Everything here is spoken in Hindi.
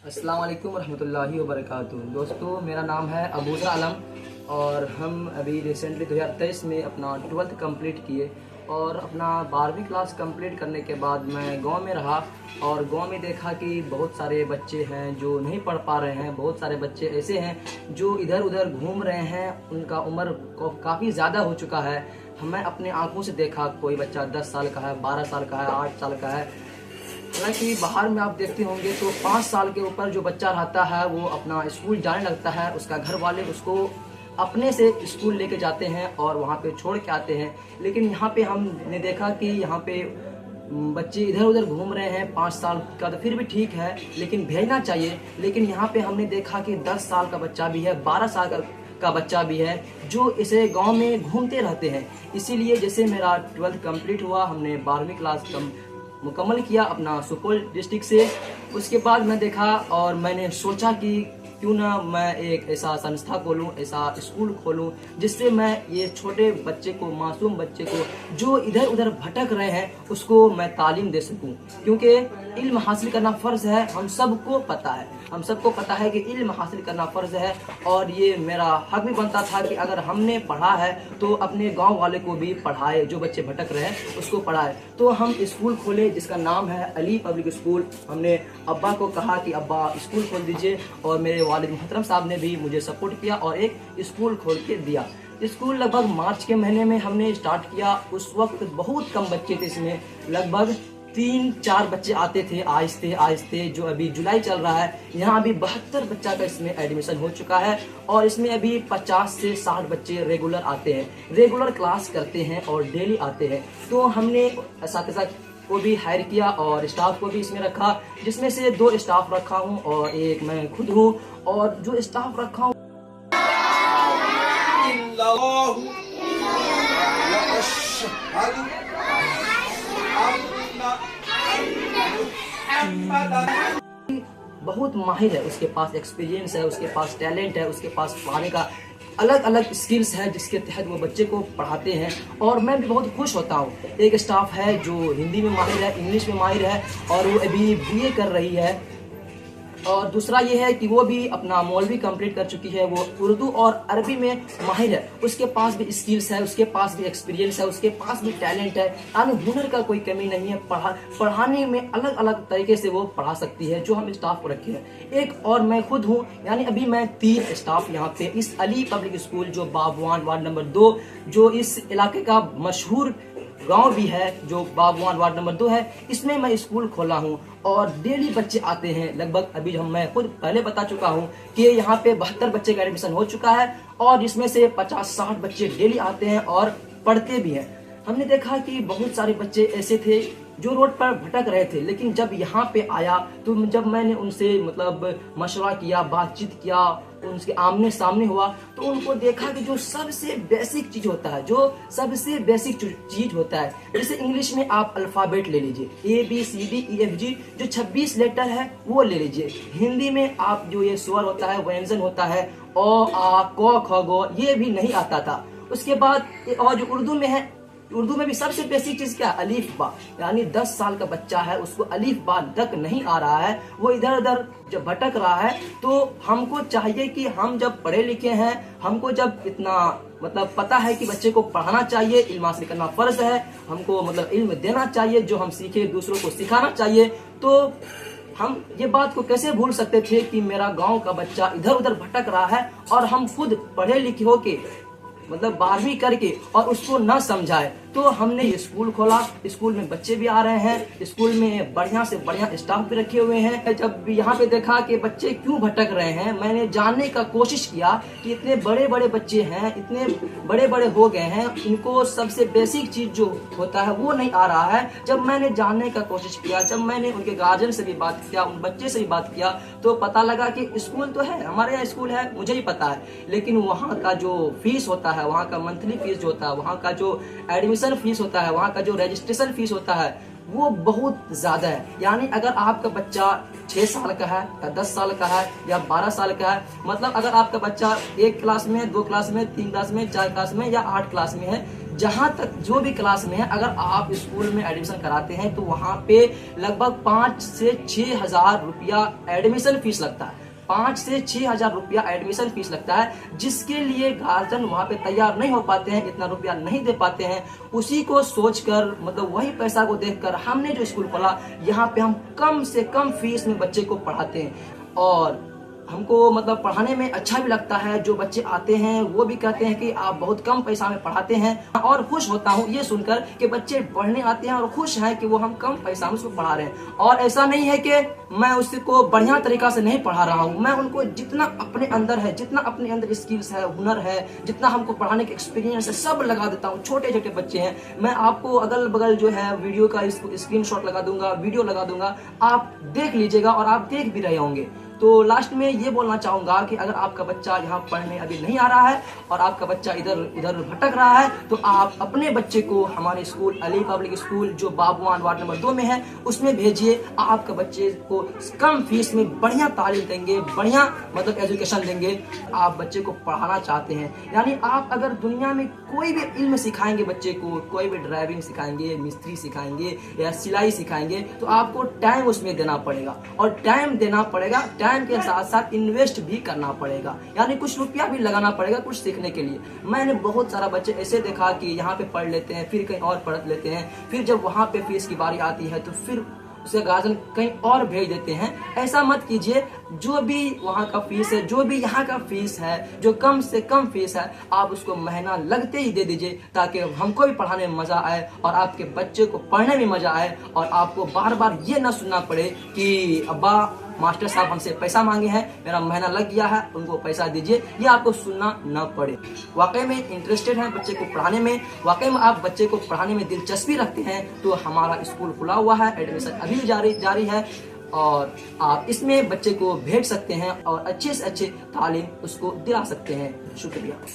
अस्सलाम वालेकुम रहमतुल्लाहि व बरकातुहू। दोस्तों, मेरा नाम है अबूज़र आलम और हम अभी रिसेंटली 2023 में अपना 12th कंप्लीट किए और अपना 12वीं क्लास कंप्लीट करने के बाद मैं गांव में रहा और गांव में देखा कि बहुत सारे बच्चे हैं जो नहीं पढ़ पा रहे हैं। बहुत सारे बच्चे ऐसे हैं जो इधर उधर घूम रहे हैं, उनका उम्र काफ़ी ज़्यादा हो चुका है। मैं अपने आंखों से देखा, कोई बच्चा 10 साल का है, 12 साल का है, 8 साल का है। हालांकि बाहर में आप देखते होंगे तो 5 साल के ऊपर जो बच्चा रहता है वो अपना स्कूल जाने लगता है, उसका घर वाले उसको अपने से स्कूल लेके जाते हैं और वहाँ पे छोड़ के आते हैं। लेकिन यहाँ पे हमने देखा कि यहाँ पे बच्चे इधर उधर घूम रहे हैं। 5 साल का तो फिर भी ठीक है, लेकिन भेजना चाहिए। लेकिन यहाँ पे हमने देखा कि 10 साल का बच्चा भी है, 12 साल का बच्चा भी है जो इसे गांव में घूमते रहते हैं। इसीलिए जैसे मेरा 12th कंप्लीट हुआ, हमने 12वीं क्लास मुकम्मल किया अपना सुपौल डिस्ट्रिक्ट से। उसके बाद मैं देखा और मैंने सोचा कि क्यों ना मैं एक ऐसा संस्था खोलूं, ऐसा स्कूल खोलूं जिससे मैं ये छोटे बच्चे को, मासूम बच्चे को जो इधर उधर भटक रहे हैं, उसको मैं तालीम दे सकूं। क्योंकि इल्म हासिल करना फ़र्ज़ है, हम सबको पता है। हम सबको पता है कि इल्म हासिल करना फ़र्ज़ है और ये मेरा हक भी बनता था कि अगर हमने पढ़ा है तो अपने गांव वाले को भी पढ़ाए, जो बच्चे भटक रहे हैं उसको पढ़ाए। तो हम स्कूल खोले जिसका नाम है अली पब्लिक स्कूल। हमने अब्बा को कहा कि अब्बा स्कूल खोल दीजिए और मेरे वालिद मोहतरम साहब ने भी मुझे सपोर्ट किया और एक स्कूल खोल के दिया। स्कूल लगभग मार्च के महीने में हमने स्टार्ट किया। उस वक्त बहुत कम बच्चे थे, इसमें लगभग 3-4 बच्चे आते थे। आहिस्ते आहिस्ते जो अभी जुलाई चल रहा है, यहाँ अभी 72 बच्चा का इसमें एडमिशन हो चुका है और इसमें अभी 50 से 60 बच्चे रेगुलर आते हैं, रेगुलर क्लास करते हैं और डेली आते हैं। तो हमने असातिज़ा को भी हायर किया और स्टाफ को भी इसमें रखा, जिसमें से 2 स्टाफ रखा हूँ और एक मैं खुद हूँ। और जो स्टाफ रखा हूँ बहुत माहिर है, उसके पास एक्सपीरियंस है, उसके पास टैलेंट है, उसके पास पढ़ाने का अलग अलग स्किल्स है जिसके तहत वो बच्चे को पढ़ाते हैं। और मैं भी बहुत खुश होता हूँ। एक स्टाफ है जो हिंदी में माहिर है, इंग्लिश में माहिर है और वो अभी बीए कर रही है। और दूसरा ये है कि वो भी अपना मौलवी कंप्लीट कर चुकी है, वो उर्दू और अरबी में माहिर है। उसके पास भी स्किल्स है, उसके पास भी एक्सपीरियंस है, उसके पास भी टैलेंट है, यानी हुनर का कोई कमी नहीं है। पढ़ाने में अलग अलग तरीके से वो पढ़ा सकती है, जो हम स्टाफ को रखे हैं। एक और मैं खुद हूँ, यानी अभी मैं 3 स्टाफ यहाँ पे इस अली पब्लिक स्कूल जो बाबवान वार्ड नंबर 2, जो इस इलाके का मशहूर गांव भी है, जो बाबवान वार्ड नंबर 2 है, इसमें मैं स्कूल खोला हूं और डेली बच्चे आते हैं। लगभग अभी मैं खुद पहले बता चुका हूं कि यहाँ पे 72 बच्चे का एडमिशन हो चुका है और इसमें से 50-60 बच्चे डेली आते हैं और पढ़ते भी हैं। हमने देखा कि बहुत सारे बच्चे ऐसे थे जो रोड पर भटक रहे थे, लेकिन जब यहाँ पे आया तो जब मैंने उनसे मशवरा किया, बातचीत किया, उनके आमने सामने हुआ, तो उनको देखा कि जो सबसे बेसिक चीज होता है, जो सबसे बेसिक चीज होता है, जैसे इंग्लिश में आप अल्फाबेट ले लीजिए, ABCDEFG, जो 26 लेटर है वो ले लीजिए। हिंदी में आप जो ये स्वर होता है, व्यंजन होता है, अ आ क ख ग, ये भी नहीं आता था। उसके बाद और जो उर्दू में है, उर्दू में भी सबसे बेसिक चीज क्या, अलीफ बा। यानी 10 साल का बच्चा है, उसको अलीफ बा तक नहीं आ रहा है, वो इधर उधर जब भटक रहा है। तो हमको चाहिए कि हम जब पढ़े लिखे हैं, हमको जब इतना पता है कि बच्चे को पढ़ाना चाहिए, इल्म हासिल करना फर्ज है, हमको इल्म देना चाहिए, जो हम सीखे दूसरों को सिखाना चाहिए। तो हम ये बात को कैसे भूल सकते थे कि मेरा गांव का बच्चा इधर उधर भटक रहा है और हम खुद पढ़े लिखे होके 12वीं करके और उसको न समझाए। तो हमने ये स्कूल खोला। स्कूल में बच्चे भी आ रहे हैं, स्कूल में बढ़िया से बढ़िया स्टाफ भी रखे हुए हैं। जब यहाँ पे देखा कि बच्चे क्यों भटक रहे हैं, मैंने जानने का कोशिश किया कि इतने बड़े बड़े बच्चे हैं, इतने बड़े बड़े हो गए हैं, इनको सबसे बेसिक चीज जो होता है वो नहीं आ रहा है। जब मैंने जानने का कोशिश किया, जब मैंने उनके गार्जियन से भी बात किया, उन बच्चे से भी बात किया, तो पता लगा कि स्कूल तो है, हमारे यहाँ स्कूल है, मुझे ही पता है, लेकिन वहाँ का जो फीस होता है, वहाँ का मंथली फीस जो होता है, वहाँ का जो एडमिशन फीस होता है, वहाँ का जो रजिस्ट्रेशन फीस होता है, वो बहुत ज्यादा है। यानी अगर आपका बच्चा 6 साल का है या 10 साल का है या 12 साल का है, अगर आपका बच्चा 1 क्लास में, 2 क्लास में, 3 क्लास में, 4 क्लास में या 8 क्लास में है, जहाँ तक जो भी क्लास में है, अगर आप स्कूल में एडमिशन कराते हैं तो वहाँ पे लगभग 5 से 6 हजार रुपया एडमिशन फीस लगता है। 5 से 6 हजार रुपया एडमिशन फीस लगता है, जिसके लिए गार्जियन वहाँ पे तैयार नहीं हो पाते हैं, इतना रुपया नहीं दे पाते हैं। उसी को सोचकर, मतलब वही पैसा को देखकर हमने जो स्कूल खोला, यहाँ पे हम कम से कम फीस में बच्चे को पढ़ाते हैं। और हमको मतलब पढ़ाने में अच्छा भी लगता है। जो बच्चे आते हैं वो भी कहते हैं कि आप बहुत कम पैसा में पढ़ाते हैं, और खुश होता हूँ ये सुनकर कि बच्चे पढ़ने आते हैं और खुश हैं कि वो हम कम पैसा में उसको पढ़ा रहे हैं। और ऐसा नहीं है कि मैं उसको बढ़िया तरीका से नहीं पढ़ा रहा हूँ, मैं उनको जितना अपने अंदर है, जितना अपने अंदर स्किल्स है, हुनर है, जितना हमको पढ़ाने के एक्सपीरियंस है, सब लगा देता हूँ। छोटे छोटे बच्चे हैं, मैं आपको अगल बगल जो है वीडियो का स्क्रीनशॉट लगा दूंगा, वीडियो लगा दूंगा, आप देख लीजिएगा और आप देख भी रहे होंगे। तो लास्ट में ये बोलना चाहूंगा कि अगर आपका बच्चा यहाँ पढ़ने अभी नहीं आ रहा है और आपका बच्चा इधर उधर भटक रहा है, तो आप अपने बच्चे को हमारे स्कूल अली पब्लिक स्कूल जो बाबुआन वार्ड नंबर 2 में है उसमें भेजिए। आपका बच्चे को कम फीस में बढ़िया तालीम देंगे, बढ़िया मतलब एजुकेशन देंगे। आप बच्चे को पढ़ाना चाहते हैं, यानी आप अगर दुनिया में कोई भी इल्म सिखाएंगे बच्चे को, कोई भी ड्राइविंग सिखाएंगे, मिस्त्री सिखाएंगे या सिलाई सिखाएंगे, तो आपको टाइम उसमें देना पड़ेगा। और टाइम देना पड़ेगा, टाइम के साथ साथ इन्वेस्ट भी करना पड़ेगा, यानी कुछ रुपया भी लगाना पड़ेगा कुछ सीखने के लिए। मैंने बहुत सारा बच्चे ऐसे देखा कि यहाँ पे पढ़ लेते हैं, फिर कहीं और पढ़ लेते हैं, फिर जब वहाँ पे फीस की बारी आती है तो फिर उसे गार्जियन कहीं और भेज देते हैं। ऐसा मत कीजिए। जो भी वहाँ का फीस है, जो भी यहाँ का फीस है, जो कम से कम फीस है, आप उसको महीना लगते ही दे दीजिए, ताकि हमको भी पढ़ाने में मजा आए और आपके बच्चे को पढ़ने में मजा आए, और आपको बार बार ये ना सुनना पड़े कि अब्बा मास्टर साहब हमसे पैसा मांगे हैं, मेरा महीना लग गया है, उनको पैसा दीजिए, ये आपको सुनना न पड़े। वाकई में इंटरेस्टेड हैं बच्चे को पढ़ाने में, वाकई में आप बच्चे को पढ़ाने में दिलचस्पी रखते हैं, तो हमारा स्कूल खुला हुआ है, एडमिशन अभी भी जारी है, और आप इसमें बच्चे को भेज सकते हैं और अच्छे से अच्छे तालीम उसको दिला सकते हैं। शुक्रिया।